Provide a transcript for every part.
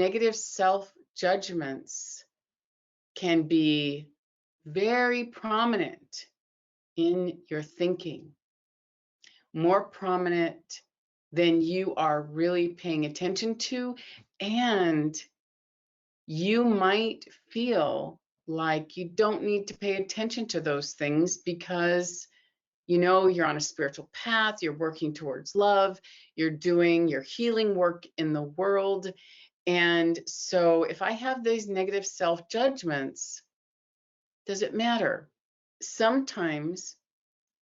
negative self-judgments can be very prominent in your thinking, more prominent than you are really paying attention to, and you might feel like you don't need to pay attention to those things because you know you're on a spiritual path, you're working towards love, you're doing your healing work in the world. And so if I have these negative self-judgments, does it matter? Sometimes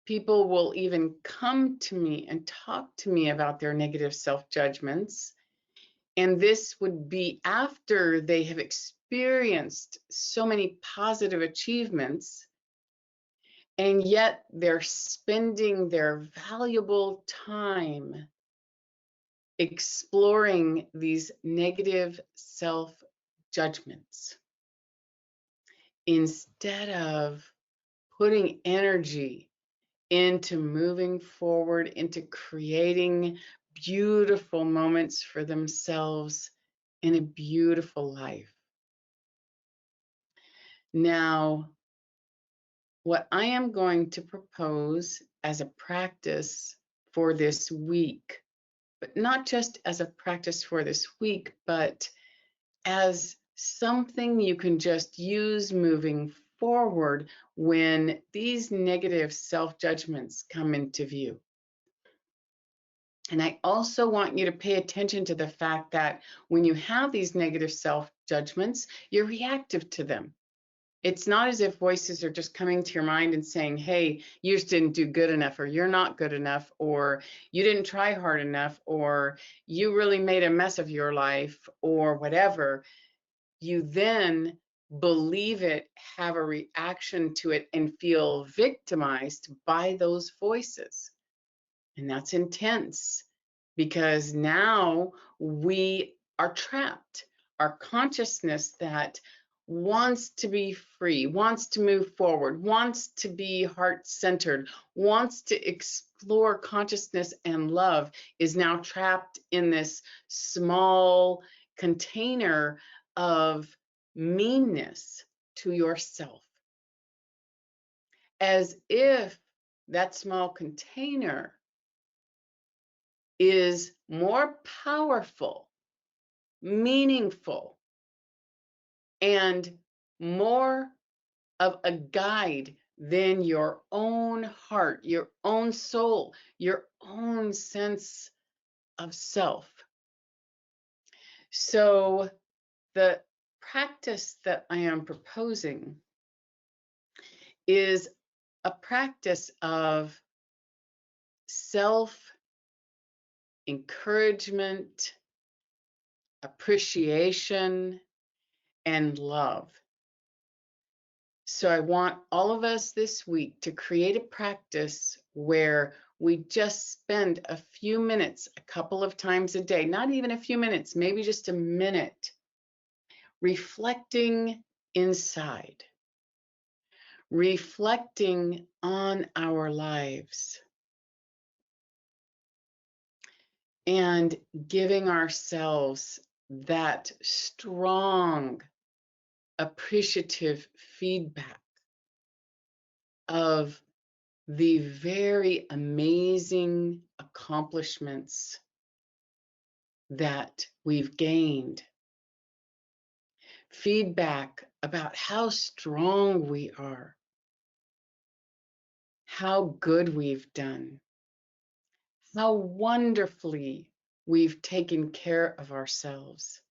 people will even come to me and talk to me about their negative self-judgments. And this would be after they have experienced so many positive achievements, and yet they're spending their valuable time exploring these negative self-judgments instead of putting energy into moving forward, into creating beautiful moments for themselves in a beautiful life. Now, what I am going to propose as a practice for this week, but not just as a practice for this week, but as something you can just use moving forward when these negative self-judgments come into view. And I also want you to pay attention to the fact that when you have these negative self-judgments, you're reactive to them. It's not as if voices are just coming to your mind and saying, hey, you just didn't do good enough, or you're not good enough, or you didn't try hard enough, or you really made a mess of your life, or whatever. You then believe it, have a reaction to it, and feel victimized by those voices. And that's intense because now we are trapped. Our consciousness that wants to be free, wants to move forward, wants to be heart-centered, wants to explore consciousness and love is now trapped in this small container of meanness to yourself. As if that small container is more powerful, meaningful, and more of a guide than your own heart, your own soul, your own sense of self. So the practice that I am proposing is a practice of self-encouragement, appreciation, and love. So I want all of us this week to create a practice where we just spend a few minutes, a couple of times a day, not even a few minutes, maybe just a minute, reflecting inside, reflecting on our lives, and giving ourselves that strong, appreciative feedback of the very amazing accomplishments that we've gained. Feedback about how strong we are, how good we've done, how wonderfully we've taken care of ourselves,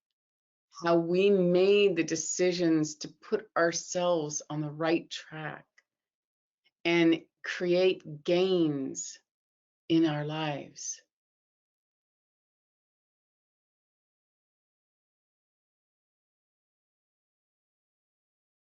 how we made the decisions to put ourselves on the right track and create gains in our lives.